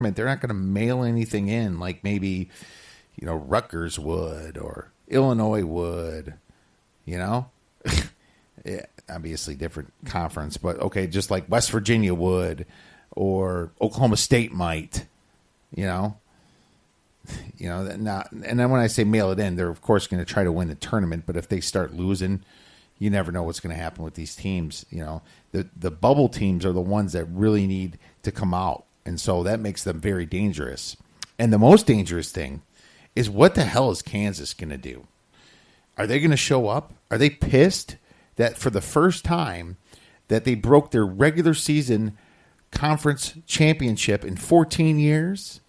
they're not going to mail anything in like maybe, Rutgers would or Illinois would, you know? Yeah, obviously different conference, but okay, just like West Virginia would or Oklahoma State might, you know? Not, and then when I say mail it in, they're of course going to try to win the tournament, but if they start losing, you never know what's going to happen with these teams. The bubble teams are the ones that really need to come out. And so that makes them very dangerous. And the most dangerous thing is, what the hell is Kansas going to do? Are they going to show up? Are they pissed that for the first time that they broke their regular season conference championship in 14 years?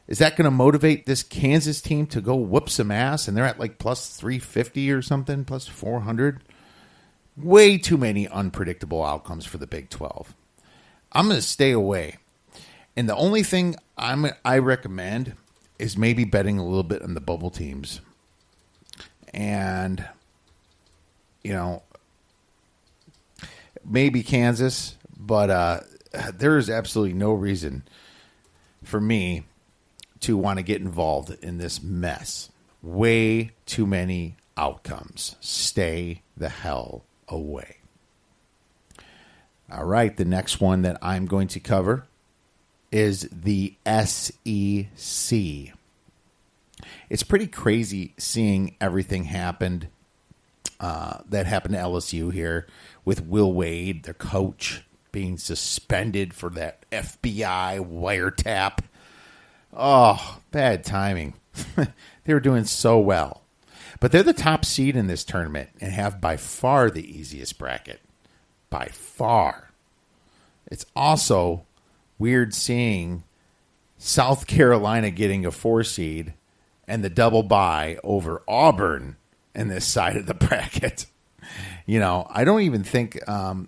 Is that going to motivate this Kansas team to go whoop some ass? And they're at like plus 350 or something, plus 400. Way too many unpredictable outcomes for the Big 12. I'm going to stay away. And the only thing I recommend is maybe betting a little bit on the bubble teams. And, maybe Kansas, but there is absolutely no reason for me to want to get involved in this mess. Way too many outcomes. Stay the hell away. All right, the next one that I'm going to cover is the SEC. It's pretty crazy seeing everything that happened to LSU here with Will Wade, their coach, being suspended for that FBI wiretap. Oh, bad timing. They were doing so well. But they're the top seed in this tournament and have by far the easiest bracket. By far. It's also weird seeing South Carolina getting a 4 seed and the double bye over Auburn in this side of the bracket. I don't even think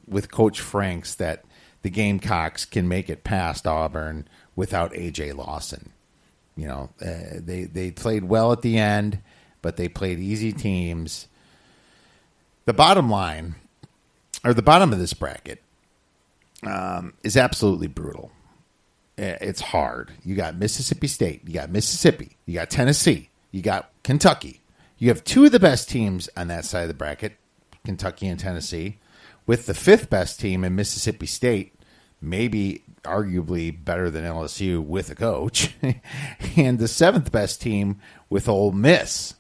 with Coach Franks that the Gamecocks can make it past Auburn without A.J. Lawson. They played well at the end, but they played easy teams. The bottom line, or the bottom of this bracket, is absolutely brutal. It's hard. You got Mississippi State, you got Mississippi, you got Tennessee, you got Kentucky. You have two of the best teams on that side of the bracket, Kentucky and Tennessee, with the fifth best team in Mississippi State, maybe arguably better than LSU with a coach, and the seventh best team with Ole Miss.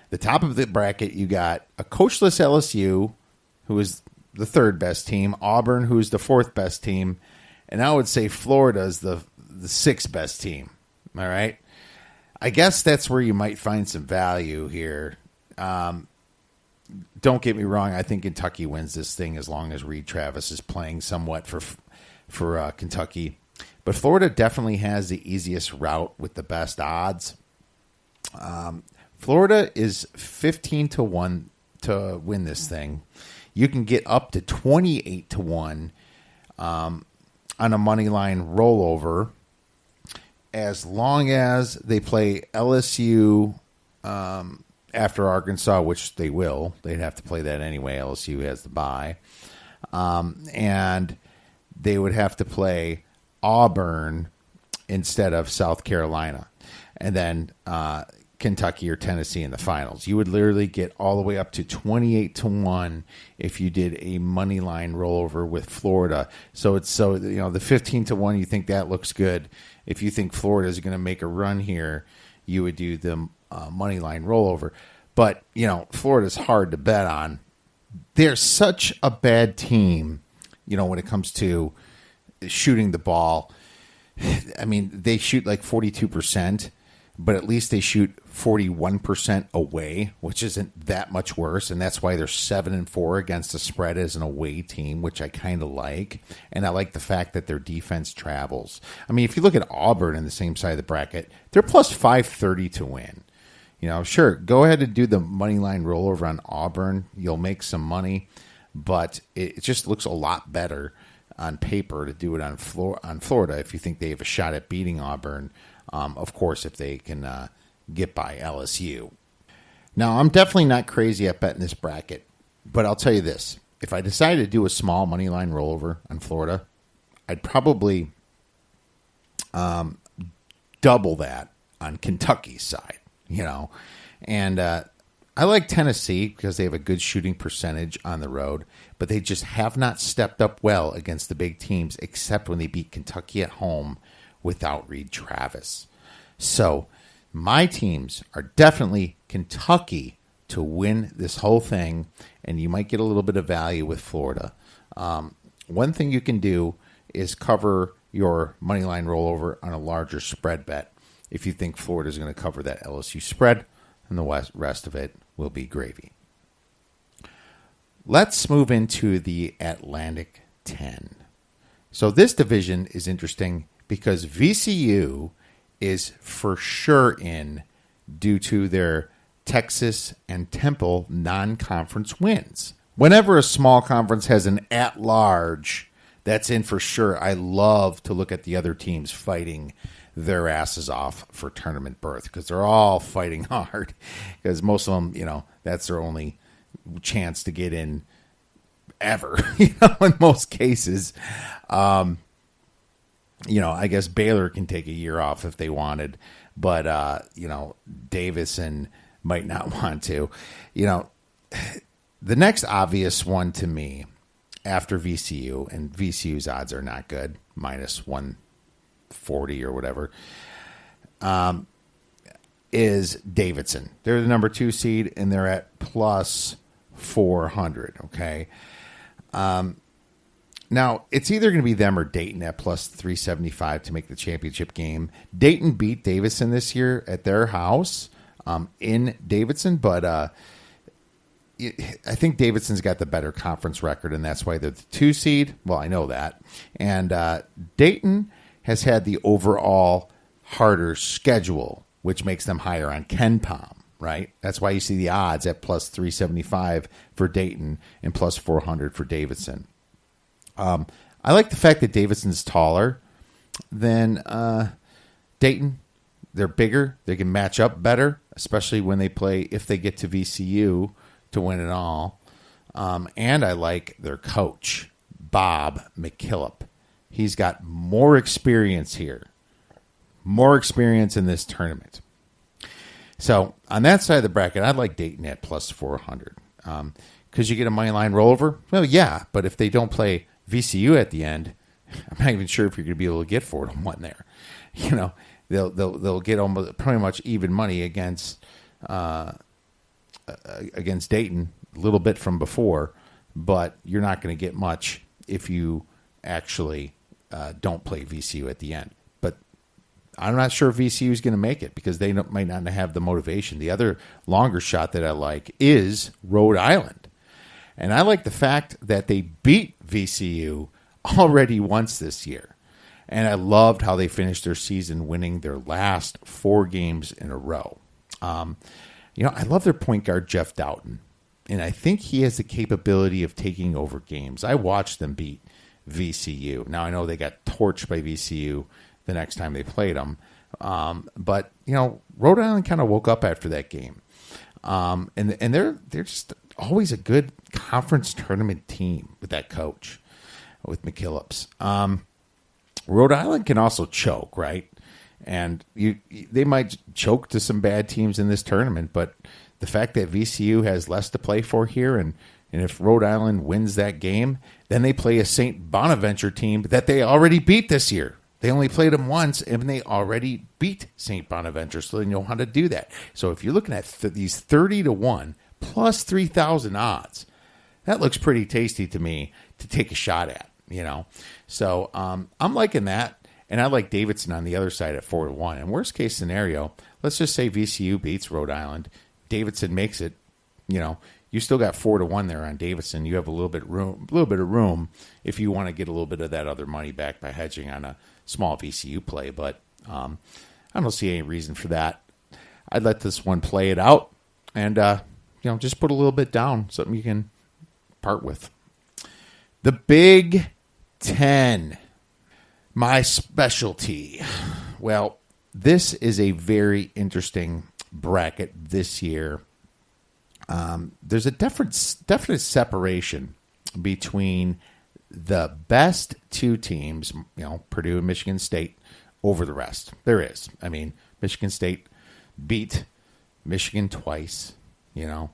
The top of the bracket, you got a coachless LSU, who is the third best team, Auburn, who is the fourth best team, and I would say Florida is the sixth best team. All right? I guess that's where you might find some value here. Don't get me wrong. I think Kentucky wins this thing as long as Reed Travis is playing somewhat for Kentucky. But Florida definitely has the easiest route with the best odds. Florida is 15-1 to win this thing. You can get up to 28-1 on a money line rollover, as long as they play LSU after Arkansas, which they will. They'd have to play that anyway. LSU has the bye. And they would have to play Auburn instead of South Carolina. And then Kentucky or Tennessee in the finals. You would literally get all the way up to 28-1 if you did a money line rollover with Florida. So the 15-1, you think that looks good. If you think Florida is going to make a run here, you would do the money line rollover. But, Florida's hard to bet on. They're such a bad team, when it comes to shooting the ball. I mean, they shoot like 42%, but at least they shoot 41% away, which isn't that much worse. And that's why they're 7-4 against the spread as an away team, which I kind of like. And I like the fact that their defense travels. I mean, if you look at Auburn in the same side of the bracket, they're plus 530 to win. Sure, go ahead and do the money line rollover on Auburn. You'll make some money, but it just looks a lot better on paper to do it on Florida if you think they have a shot at beating Auburn. Of course, if they can get by LSU. Now, I'm definitely not crazy at betting this bracket, but I'll tell you this. If I decided to do a small money line rollover on Florida, I'd probably double that on Kentucky's side, And I like Tennessee because they have a good shooting percentage on the road, but they just have not stepped up well against the big teams, except when they beat Kentucky at home without Reed Travis. So my teams are definitely Kentucky to win this whole thing, and you might get a little bit of value with Florida. One thing you can do is cover your moneyline rollover on a larger spread bet if you think Florida is going to cover that LSU spread, and the rest of it will be gravy. Let's move into the Atlantic 10. So this division is interesting because VCU is for sure in due to their Texas and Temple non-conference wins. Whenever a small conference has an at-large, that's in for sure. I love to look at the other teams fighting their asses off for tournament berth because they're all fighting hard because most of them, that's their only chance to get in ever, in most cases. I guess Baylor can take a year off if they wanted, but, Davidson might not want to. The next obvious one to me after VCU, and VCU's odds are not good, minus 140 or whatever, is Davidson. They're the number 2 seed, and they're at plus 400, okay? Now, it's either going to be them or Dayton at plus 375 to make the championship game. Dayton beat Davidson this year at their house in Davidson, but I think Davidson's got the better conference record, and that's why they're the 2 seed. Well, I know that. And Dayton has had the overall harder schedule, which makes them higher on KenPom, right? That's why you see the odds at plus 375 for Dayton and plus 400 for Davidson. I like the fact that Davidson's taller than Dayton. They're bigger. They can match up better, especially when they play, if they get to VCU to win it all. And I like their coach, Bob McKillop. He's got more experience here, more experience in this tournament. So on that side of the bracket, I'd like Dayton at plus 400. Because you get a money line rollover? Well, yeah, but if they don't play VCU at the end, I'm not even sure if you're going to be able to get 4-1 there. They'll get almost pretty much even money against Dayton, a little bit from before, but you're not going to get much if you actually don't play VCU at the end. But I'm not sure if VCU is going to make it because they might not have the motivation. The other longer shot that I like is Rhode Island. And I like the fact that they beat VCU already once this year. And I loved how they finished their season winning their last 4 games in a row. I love their point guard, Jeff Doughton. And I think he has the capability of taking over games. I watched them beat VCU. Now, I know they got torched by VCU the next time they played them. But Rhode Island kind of woke up after that game. And they're just always a good conference tournament team with that coach, with McKillops. Rhode Island can also choke, right? And they might choke to some bad teams in this tournament, but the fact that VCU has less to play for here, and if Rhode Island wins that game, then they play a St. Bonaventure team that they already beat this year. They only played them once, and they already beat St. Bonaventure, so they know how to do that. So if you're looking at these 30-1 plus 3,000 odds, that looks pretty tasty to me to take a shot at, So I'm liking that. And I like Davidson on the other side at 4-1. And worst case scenario, let's just say VCU beats Rhode Island. Davidson makes it. You still got 4-1 there on Davidson. You have a little bit of room if you want to get a little bit of that other money back by hedging on a small VCU play. But I don't see any reason for that. I'd let this one play it out, and just put a little bit down, something you can part with. The Big Ten. My specialty. Well, this is a very interesting bracket this year. There's a definite separation between the best 2 teams, Purdue and Michigan State, over the rest. There is. I mean, Michigan State beat Michigan twice. You know,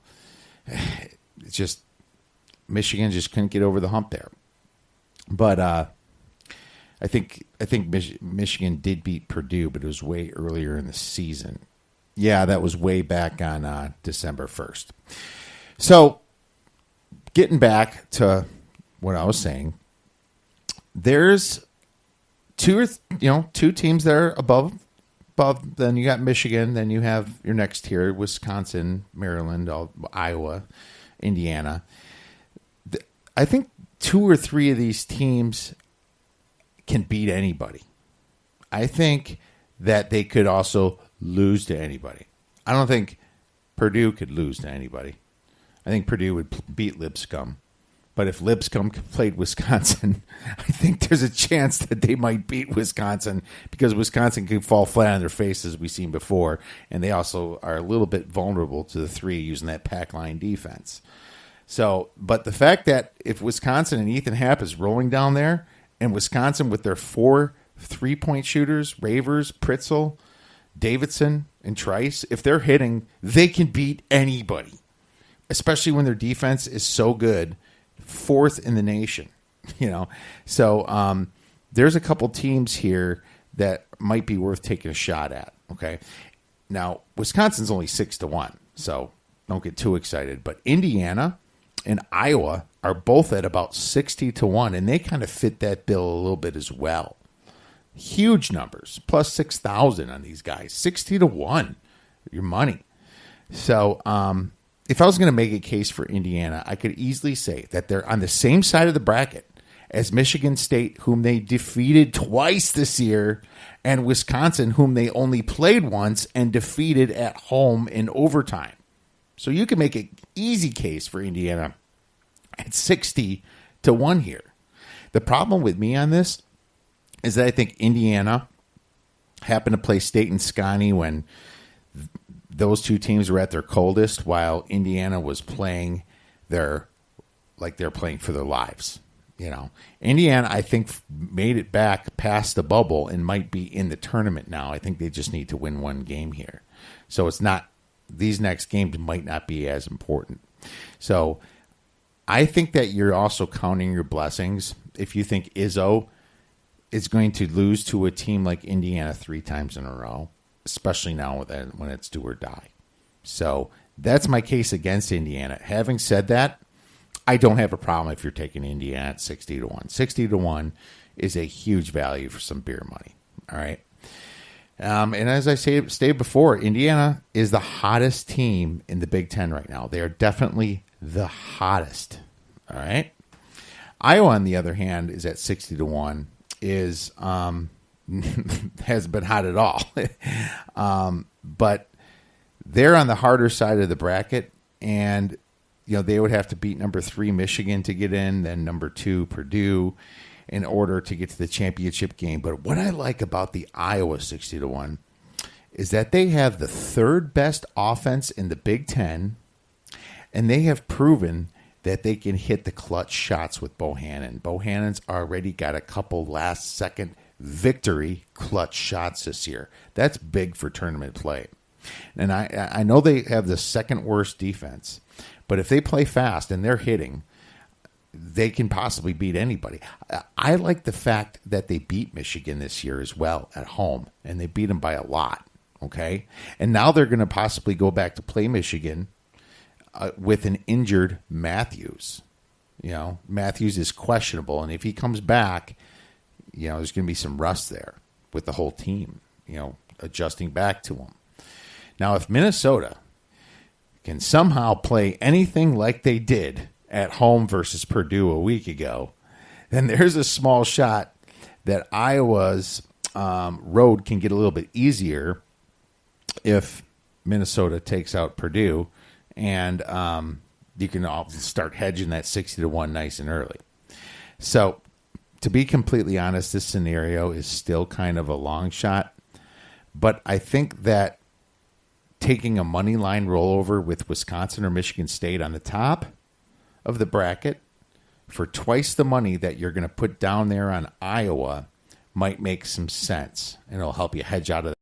it's just Michigan just couldn't get over the hump there. But I think Michigan did beat Purdue, but it was way earlier in the season. Yeah, that was way back on December 1st. So, getting back to what I was saying, there's two teams that are above. Then you got Michigan. Then you have your next tier: Wisconsin, Maryland, Iowa, Indiana. I think 2 or 3 of these teams can beat anybody. I think that they could also lose to anybody. I don't think Purdue could lose to anybody. I think Purdue would beat Lipscomb. But if Lipscomb played Wisconsin, I think there's a chance that they might beat Wisconsin because Wisconsin could fall flat on their face, as we've seen before, and they also are a little bit vulnerable to the 3 using that pack line defense. So, but the fact that if Wisconsin and Ethan Happ is rolling down there, and Wisconsin with their 4 3-point shooters, Ravers, Pritzel, Davidson, and Trice, if they're hitting, they can beat anybody, especially when their defense is so good, 4th in the nation. So there's a couple teams here that might be worth taking a shot at. Okay, now Wisconsin's only 6-1, so don't get too excited. But Indiana and Iowa are both at about 60-1, and they kind of fit that bill a little bit as well. Huge numbers, plus 6,000 on these guys, 60-1, your money. So if I was going to make a case for Indiana, I could easily say that they're on the same side of the bracket as Michigan State, whom they defeated twice this year, and Wisconsin, whom they only played once and defeated at home in overtime. So you can make an easy case for Indiana at 60-1 here. The problem with me on this is that I think Indiana happened to play State and Scotty when those two teams were at their coldest, while Indiana was playing they're playing for their lives. Indiana, I think, made it back past the bubble and might be in the tournament now. I think they just need to win one game here. So it's not, these next games might not be as important. So I think that you're also counting your blessings if you think Izzo is going to lose to a team like Indiana 3 times in a row, especially now when it's do or die. So that's my case against Indiana. Having said that, I don't have a problem if you're taking Indiana at 60-1. 60-1 is a huge value for some beer money. All right. And as I stated before, Indiana is the hottest team in the Big Ten right now. They are definitely the hottest. All right. Iowa, on the other hand, is at 60-1. Is hasn't been hot at all. But they're on the harder side of the bracket, and they would have to beat number 3 Michigan to get in, then number 2 Purdue in order to get to the championship game. But what I like about the Iowa 60-1 is that they have the 3rd best offense in the Big Ten, and they have proven that they can hit the clutch shots with Bohannon. Bohannon's already got a couple last-second victory clutch shots this year. That's big for tournament play. And I know they have the 2nd worst defense, but if they play fast and they're hitting, they can possibly beat anybody. I like the fact that they beat Michigan this year as well at home, and they beat them by a lot, okay? And now they're going to possibly go back to play Michigan with an injured Matthews. Matthews is questionable, and if he comes back, there's going to be some rust there with the whole team, adjusting back to him. Now, if Minnesota can somehow play anything like they did at home versus Purdue a week ago, then there's a small shot that Iowa's road can get a little bit easier if Minnesota takes out Purdue, and you can start hedging that 60-1 nice and early. So, to be completely honest, this scenario is still kind of a long shot, but I think that taking a money line rollover with Wisconsin or Michigan State on the top of the bracket for twice the money that you're going to put down there on Iowa might make some sense, and it'll help you hedge out of